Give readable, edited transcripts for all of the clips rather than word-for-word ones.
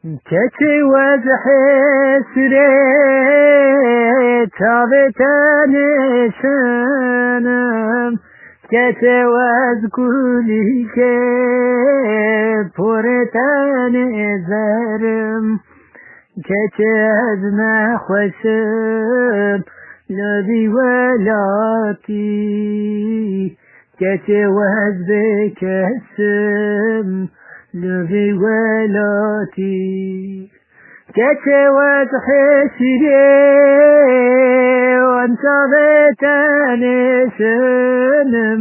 كتي وزحسري تابتني شنم كتي وزكولي كي پورتني زرم كتي ازنا خوشم لبي ولاتي كتي وزبكسم لبي ولاتي كتي وزحسري وانت بتاني شنم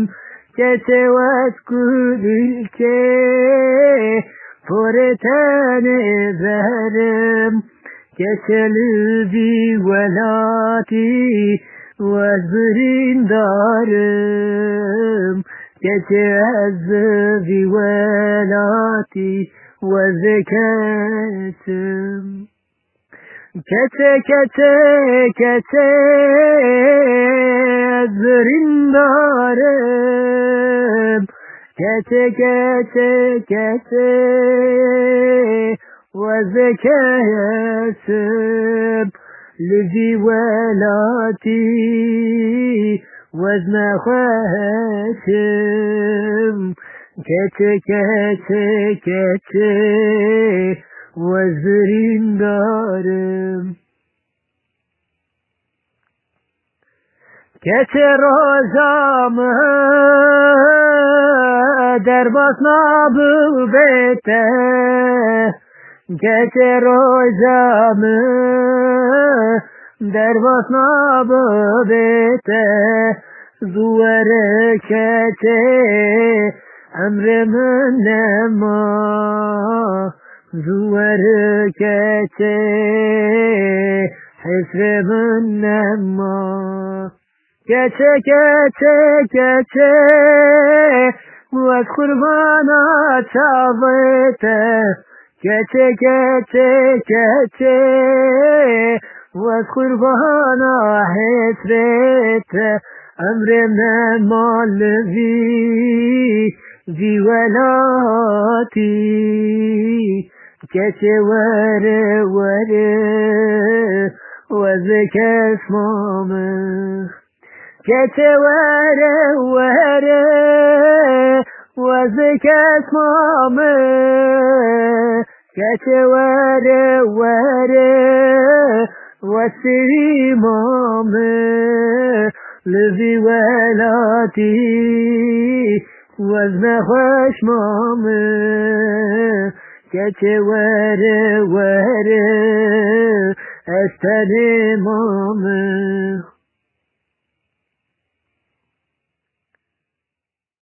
كتي وزكولي كي پورتني زرم كتي لبي ولاتي وزبرين دارم كتي عزبي ولاتي وزكاتم كتي عزبرين دارم كتي وزكاتم لذي ولاتي وزن خواتم كتي وزرين دارم كتي روزام در باسنا ببيته كتي روزام در باسنا ببيته زور كتي امر من نما زور كتي حسر من نما كتي وقربانا تعبته كتي وقربانا حسرته امر من مالوی ذی ولاتي كتي وره وذك اسمامه كتي وره وذك اسمامه كتي وره وسري مامه لذي ولاتي وزن خوش مامه كتي وره استني مامه